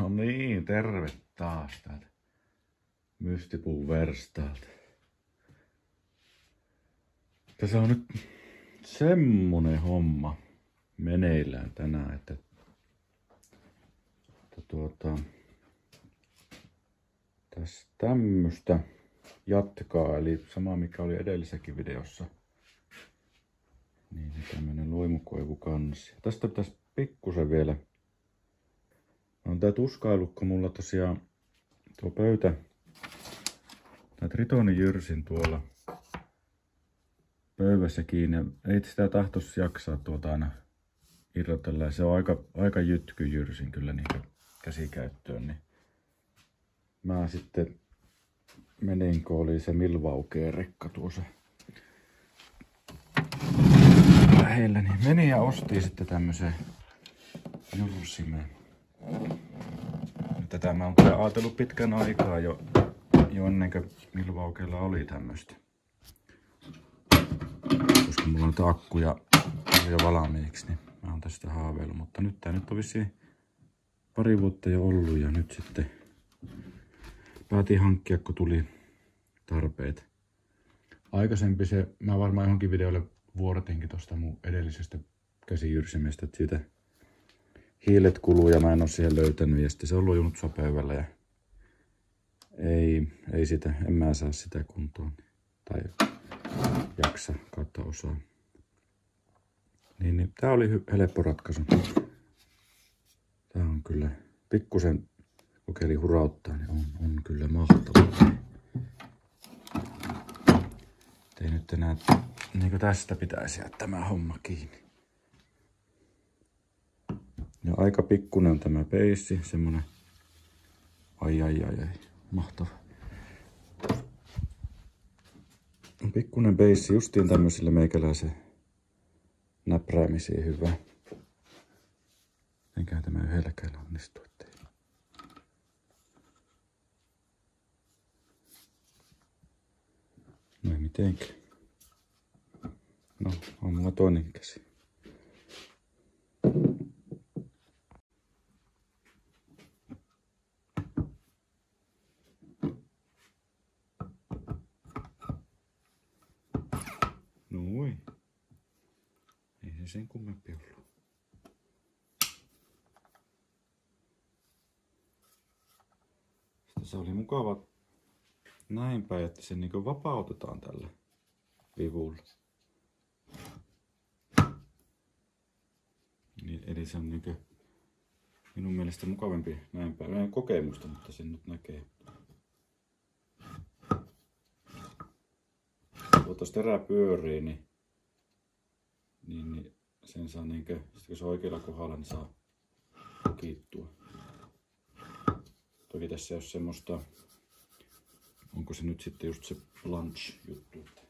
No niin, terve taas täältä Mystipuun verstaalta. Tässä on nyt semmonen homma meneillään tänään, että tässä tämmöstä jatkaa, eli sama mikä oli edellisessäkin videossa. Niin tämmönen luimukoivu kansi. Tästä pitäisi pikkusen vielä. On tää tuskailukko mulla tosiaan tuo pöytä. Tää Tritonin jyrsin tuolla pöydässä kiinni. Ei sitä tahtoisi jaksaa tuota aina irrotella. Se on aika jytky jyrsin kyllä niitä käsikäyttöön. Niin mä sitten menin, kun oli se Milwaukeen rekka tuossa lähellä, niin menin ja ostin sitten tämmösen jyrsimen. Tätä mä oon kyllä ajatellut pitkän aikaa jo ennen kuin Milwaukeella oli tämmöstä. Koska mulla on akkuja jo valmiiksi, niin mä oon tästä haaveillut. Mutta nyt tää on vissiin pari vuotta jo ollut ja nyt sitten päätin hankkia, kun tuli tarpeet. Aikaisempi se, mä varmaan johonkin videolle vuorotinkin tosta mun edellisestä käsijyrsimestä, että siitä hiilet kuluu ja mä en oo siihen löytänyt ja sitten se on lujunut pöydällä ja ei sitä, en mä saa sitä kuntoon tai jaksa kautta osaa. Niin tää oli helppo ratkaisu. Tää on kyllä pikkusen kokeili hurauttaa, niin on kyllä mahtavaa. Ei nyt enää niin tästä pitäisi jäädä tämä homma kiinni. Ja aika pikkunen on tämä peissi, semmonen ai, mahtava. Pikkunen peissi justiin tämmöisille meikäläisen näpräämisiin hyvä. Enköhän tämä yhdelläkään onnistu. No ei mitenkään. No, on mulla toinen käsi. Noin. Ei se sen kummempi ollut. Sitten se oli mukava näin päin, että se niinku vapautetaan tällä vivulla. Niin, eli se on niinku minun mielestä mukavampi näin päin. Ei kokemusta, mutta sen nyt näkee. Jos terä pyörii, niin sen saa niinkö, kun se on oikealla kohdalla, niin saa kiittua. Toki tässä ei ole semmoista, onko se nyt sitten just se plunge juttu, että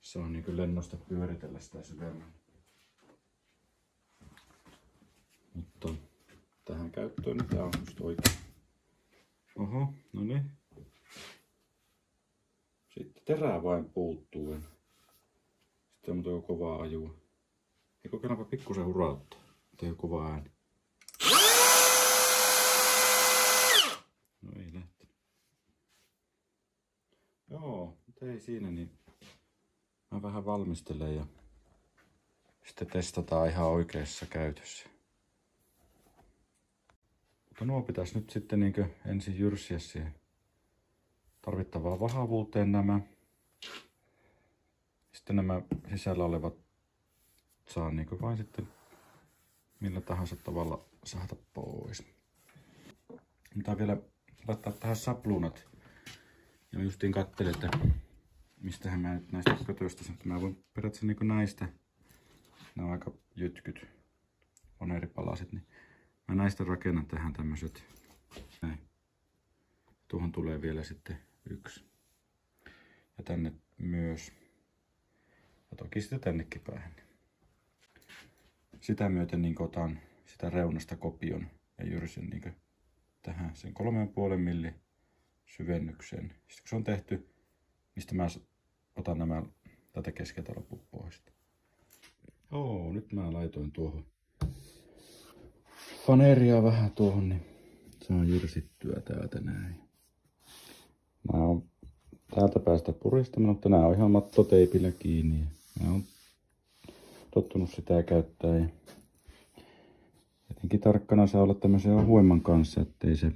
se on niinkö lennosta pyöritellä sitä syvemmällä. Mutta tähän käyttöön niin tää on just oikein. Oho, no niin. Sitten terää vain puuttuu. Sitten on muuten kovaa ajua. Ja kokeillaanpa pikkusen hurauttaa. Tee jo kova ääni. No ei lähtenyt. Joo, mutta ei siinä niin. Mä vähän valmistelen ja sitten testataan ihan oikeassa käytössä. Mutta nuo pitäisi nyt sitten niinkö ensin jyrsiä siihen tarvittavaan vahvuuteen nämä. Sitten nämä sisällä olevat saa niinkö vain sitten millä tahansa tavalla saada pois. Mutta vielä laittaa tähän sapluunat. Ja justiin katselin, että mistähän mä nyt näistä kötöstäisin. Mä voin periaatteessa niin näistä, ne on aika jytkyt vaneripalasit, niin mä näistä rakennan tähän tämmöset näin. Tuohon tulee vielä sitten yksi. Ja tänne myös. Ja toki sitten tännekin päähän. Sitä myöten niin otan sitä reunasta kopion ja jyrsin niin tähän sen 3,5 milli syvennykseen. Sitten kun se on tehty, mistä mä otan nämä tätä keskeltä loput pois. Nyt mä laitoin tuohon faneria vähän tuohon, niin saa jyrsittyä täältä näin. Mä oon täältä päästä puristanut, mutta nää on ihan mattoteipillä kiinni. Mä oon tottunut sitä käyttää. Ja jotenkin tarkkana saa olla tämmöisen ohuemman kanssa, ettei se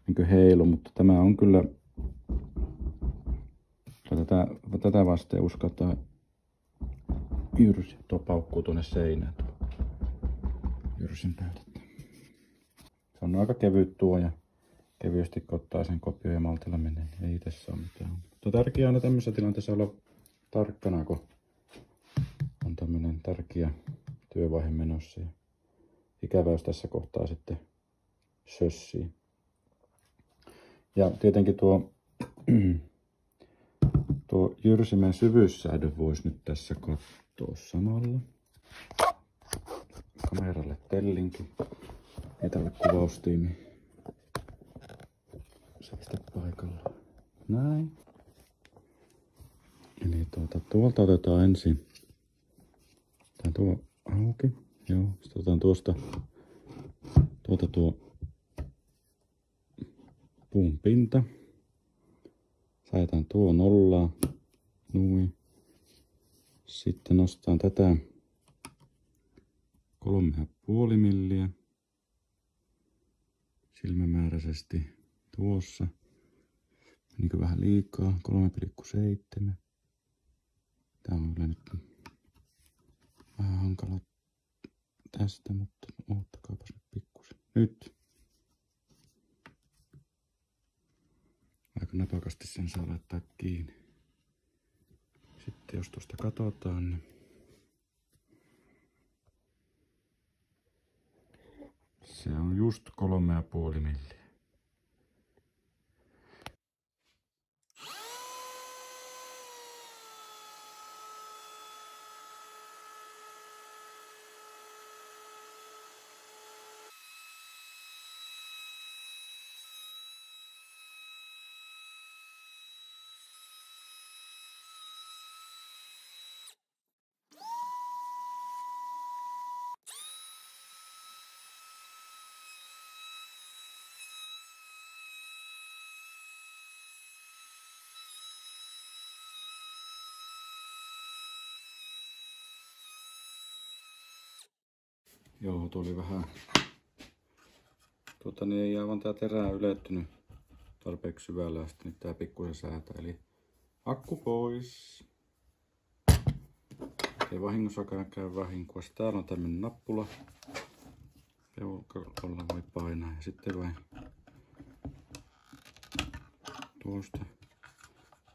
niin heilu, mutta tämä on kyllä tätä vasten uskaltaa jyrsi. Tuo paukkuu tuonne seinään tuo jyrsin päältä. Se on aika kevyt tuo ja kevyesti ottaa sen kopio ja maltilla menee. Ei tässä ole mitään. Mutta tärkeää on tämmöisessä tilanteessa olla tarkkana, kun on tämmöinen tärkeä työvaihe menossa. Ja ikävä, jos tässä kohtaa sitten sössii. Ja tietenkin tuo jyrsimen syvyyssäädö voisi nyt tässä katsoa samalla. Kameralle tellinkin. Ei tälle kuvaustiimi. Seistä paikalla. Näin. Eli tuolta otetaan ensin. Tää tuo auki. Joo. Sitten otetaan tuo puun pinta. Säädetään tuo nollaa. Noin. Sitten nostetaan tätä 3,5 milliä. Silmämääräisesti tuossa. Menikö vähän liikaa? 3,7. Tää on kyllä nyt vähän hankala tästä, mutta oottakaapas nyt pikkusen. Nyt. Aika napakasti sen saa laittaa kiinni. Sitten jos tuosta katsotaan, niin se on just 3,5 milliä. Joo, tuli vähän. Niin ei aivan tää terä ylettynyt tarpeeksi syvällä ja sitten nyt tää pikkusen säätää. Eli akku pois. Ei vahingossakaan käy vahinkoa. Täällä on tämmönen nappula. Peukalolla voi painaa ja sitten vain tuosta.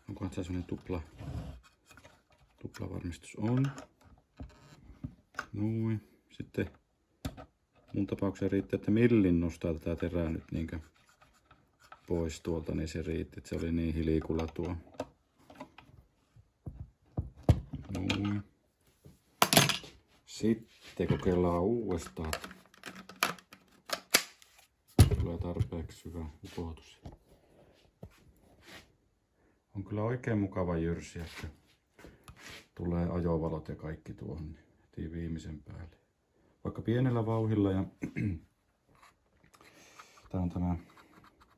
Onkohan se semmonen tuplavarmistus on. Noin. Sitten mun tapauksessa riitti, että millin nostaa tätä terää nyt niinkö pois tuolta, niin se riitti, että se oli niin hilikulla tuo. Noin. Sitten kokeillaan uudestaan. Tulee tarpeeksi syvä upotus. On kyllä oikein mukava jyrsi, että tulee ajovalot ja kaikki tuohon heti viimeisen päälle. Vaikka pienellä vauhdilla ja tää on tämä,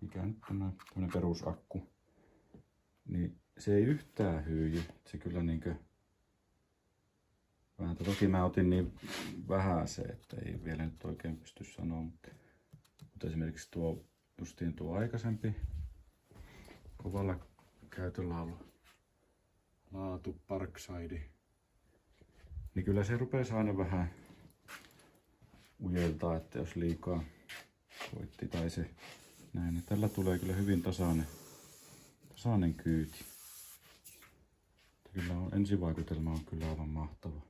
mikä nyt tämmönen perusakku, niin se ei yhtään hyyjy. Se kyllä niinkö vähän, toki mä otin niin vähän se, että ei vielä nyt oikein pysty sanoa, mutta esimerkiksi justiin tuo aikaisempi kovalla käytöllä ollut laatu Parkside, niin kyllä se rupesi aina vähän ujeltaa, että jos liikaa koitti tai se näin, niin tällä tulee kyllä hyvin tasainen kyyti. Kyllä on, ensivaikutelma on kyllä aivan mahtava.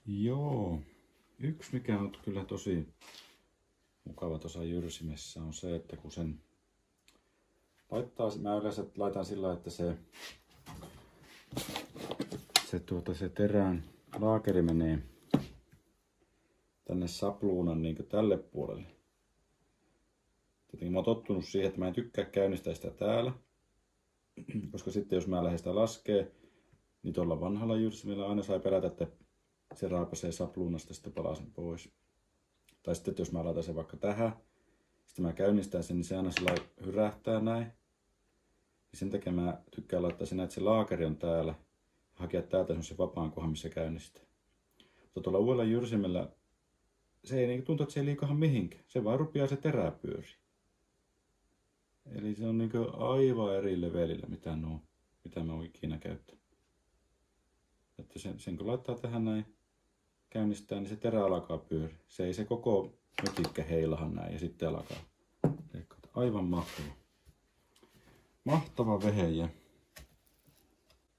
Joo. Yksi mikä on kyllä tosi mukava tuossa jyrsimessä on se, että kun sen laittaa, mä yleensä laitan sillä, että se terän laakeri menee tänne sapluunan niin tälle puolelle. Tietenkin mä oon tottunut siihen, että mä en tykkää käynnistää sitä täällä, koska sitten jos mä lähden sitä laskee, niin tuolla vanhalla jyrsimellä aina sai pelätä, että se raapasee sapluunasta sitten palasen pois. Tai sitten jos mä laitan sen vaikka tähän, sitten mä käynnistän sen, niin se aina sillä hyrähtää näin. Ja sen takia mä tykkään laittaa sen, että se laakeri on täällä ja hakea täältä semmoisen vapaan kohan, missä käynnistää. Mutta tuolla uudella jyrsimellä se ei tuntu, että se ei liikahan mihinkään. Se vaan rupeaa se terä pyöri. Eli se on aivan eri levelillä, mitä mä oon ikinä käyttänyt. Että sen kun laittaa tähän näin, käynnistää, niin se terä alkaa pyöri. Se ei se koko mötikkä heilahan näin ja sitten alkaa leikata. Aivan mahtava. Mahtava vehje.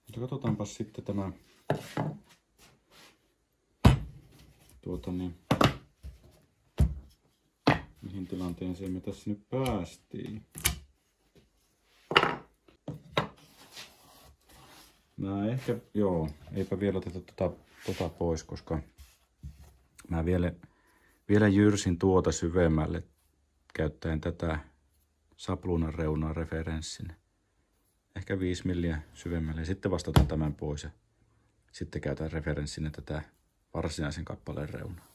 Mutta katsotaanpas sitten tämä mihin tilanteeseen me tässä nyt päästiin. Mä ehkä, eipä vielä oteta tota pois, koska mä vielä jyrsin tuota syvemmälle käyttäen tätä sapluunan reunaa referenssinä. Ehkä 5 milliä syvemmälle ja sitten vastataan tämän pois ja sitten käytän referenssinä tätä varsinaisen kappaleen reunaa.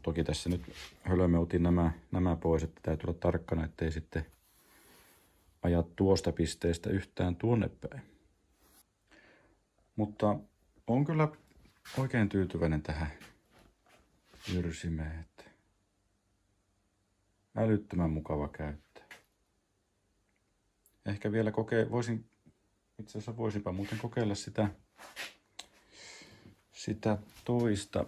Toki tässä nyt hölmöytin nämä pois, että täytyy olla tarkkana, ettei sitten ajaa tuosta pisteestä yhtään tuonne päin. Mutta on kyllä oikein tyytyväinen tähän jyrsimeen, että älyttömän mukava käyttää. Ehkä vielä voisinpa muuten kokeilla sitä toista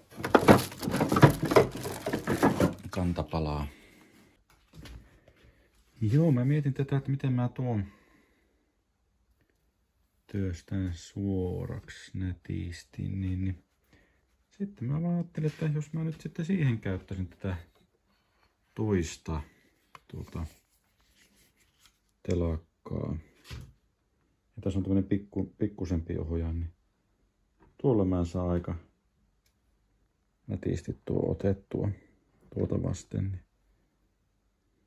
kantapalaa. Joo, mä mietin tätä, että miten mä tuon työstän suoraksi nätisti, niin sitten mä vaan ajattelin, että jos mä nyt sitten siihen käyttäisin tätä toista telakkaa. Ja tässä on tämmönen pikkusempi ohjaan, niin tuolla mä saan aika nätisti otettua tuota vasten.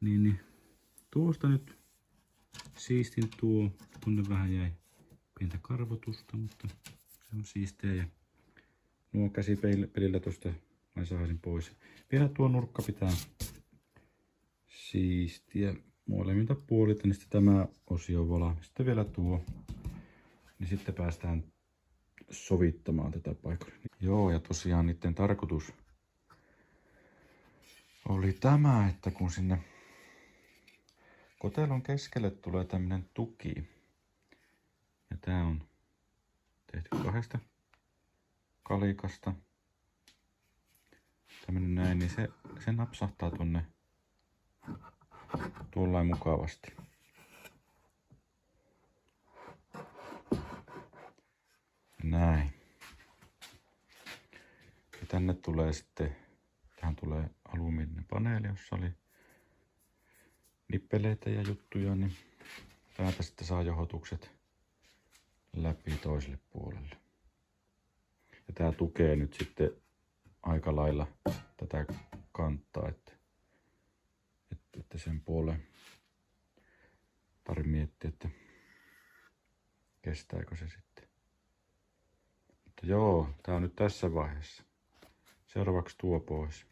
Niin tuosta nyt siistin tuonne vähän jäi pientä karvotusta, mutta se on siistiä ja nuo käsipelillä tuosta mä saisin pois. Vielä tuo nurkka pitää siistiä molemmilta puolilta, niin sitten tämä osio on valmis. Sitten vielä tuo, niin sitten päästään sovittamaan tätä paikkaa. Joo, ja tosiaan niiden tarkoitus oli tämä, että kun sinne kotelon keskelle tulee tämmönen tuki, ja tää on tehty 2 kalikasta, tämmönen näin, niin se napsahtaa tonne tuollain mukavasti. Näin. Ja tänne tulee sitten, tähän tulee alumiininen paneeli, jossa oli nippeleitä ja juttuja, niin täältä sitten saa johdotukset läpi toiselle puolelle. Ja tää tukee nyt sitten aika lailla tätä kantaa, että sen puoleen tarvitse miettiä, että kestääkö se sitten. Mutta joo, tää on nyt tässä vaiheessa. Seuraavaksi tuo pois.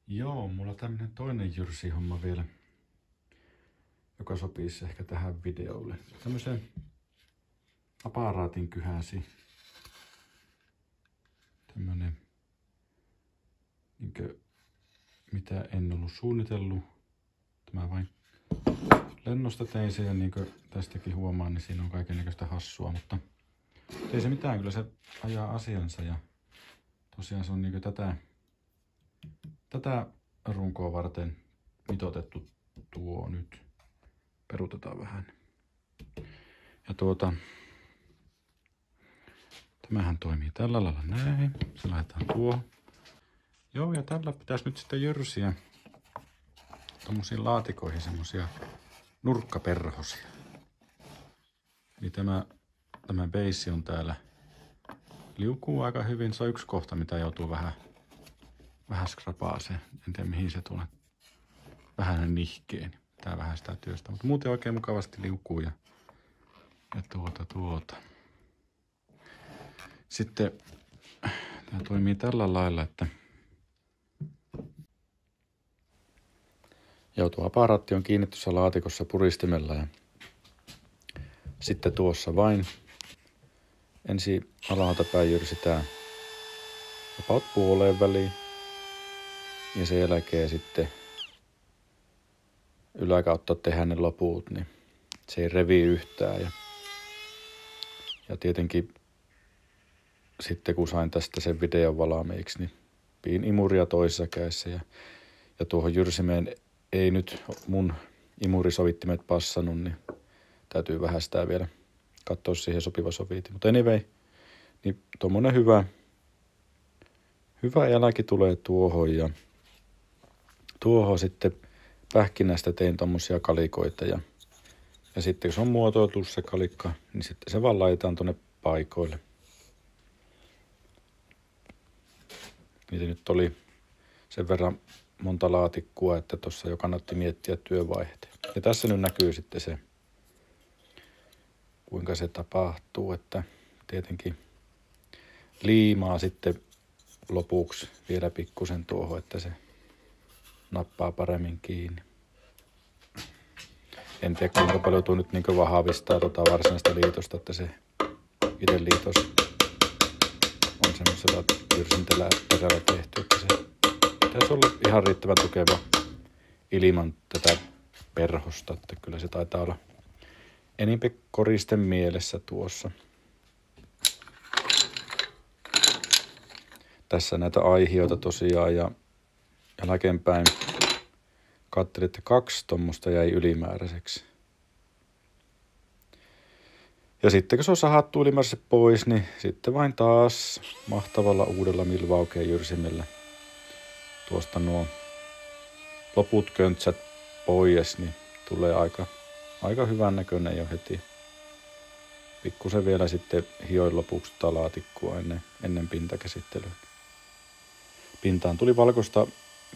Joo, mulla on tämmönen toinen jyrsihomma vielä, joka sopisi ehkä tähän videolle. Tämmösen aparaatin kyhäsi. Tämmönen, mitä en ollut suunnitellut. Tämä vain lennosta tein sen ja niin kuin tästäkin huomaan, niin siinä on kaikennäköistä hassua, mutta ei se mitään, kyllä se ajaa asiansa ja tosiaan se on niin tätä runkoa varten mitoitettu tuo nyt. Peruutetaan vähän. Ja Tämähän toimii tällä lailla näin. Se laitetaan tuohon. Joo, ja tällä pitäisi nyt sitten jyrsiä tommosiin laatikoihin semmosia nurkkaperhosia. Eli tämä beissi on täällä. Liukuu aika hyvin. Se on yksi kohta, mitä joutuu vähän skrapaaseen. En tiedä mihin se tulee. Vähän nihkeen. Tää vähän sitä työstä. Mutta muuten oikein mukavasti liukuu ja tuota. Sitten tää toimii tällä lailla, että tuo aparaatti on kiinni tuossa laatikossa puristimella ja sitten tuossa vain ensin alhaaltapäin jyrsitään about puoleen väliin ja sen jälkeen sitten yläkautta tehdään ne loput, niin se ei revi yhtään. Ja tietenkin sitten kun sain tästä sen videon valmiiksi, niin piin imuria toisessa kädessä ja tuohon jyrsimeen ei nyt mun imurisovittimet passannut, niin täytyy vähän sitä vielä katsoa siihen sopiva sovitin. Mutta anyway, niin tuommoinen hyvä jälki tulee tuohon ja tuohon sitten pähkinästä tein tommosia kalikoita ja sitten kun se on muotoiltu se kalikka, niin sitten se vaan laitetaan tonne paikoille. Niitä nyt oli sen verran monta laatikkoa, että tuossa jo kannatti miettiä työvaiheet. Ja tässä nyt näkyy sitten se, kuinka se tapahtuu, että tietenkin liimaa sitten lopuksi vielä pikkusen tuohon, että se nappaa paremmin kiinni. En tiedä kuinka paljon tuo nyt niin vahvistaa varsinaista liitosta, että se itse liitos on semmoisella jyrsinterällä tehty, että se pitäisi olla ihan riittävän tukeva ilman tätä perhosta, että kyllä se taitaa olla enemmän koristen mielessä tuossa. Tässä näitä aihioita tosiaan ja jälkeenpäin katselin, että 2 tuommoista jäi ylimääräiseksi. Ja sitten kun se on sahattu ylimääräiset pois, niin sitten vain taas mahtavalla uudella milvaukeen jyrsimellä tuosta nuo loput köntsät pois, niin tulee aika hyvän näköinen jo heti. Pikkusen vielä sitten hioin lopuksi laatikkoa ennen pintakäsittelyä. Pintaan tuli valkoista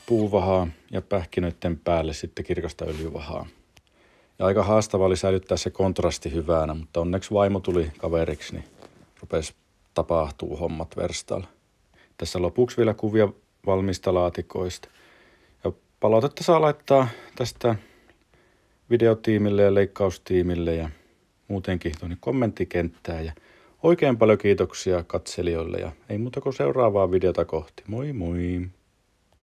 puuvahaa ja pähkinöiden päälle sitten kirkasta öljyvahaa. Ja aika haastavaa oli säilyttää se kontrasti hyvänä, mutta onneksi vaimo tuli kaveriksi, niin rupesi tapahtuu hommat verstaalla. Tässä lopuksi vielä kuvia valmista laatikoista. Ja palautetta saa laittaa tästä videotiimille ja leikkaustiimille ja muutenkin tuonne kommenttikenttään. Ja oikein paljon kiitoksia katselijoille ja ei muuta kuin seuraavaa videota kohti. Moi moi!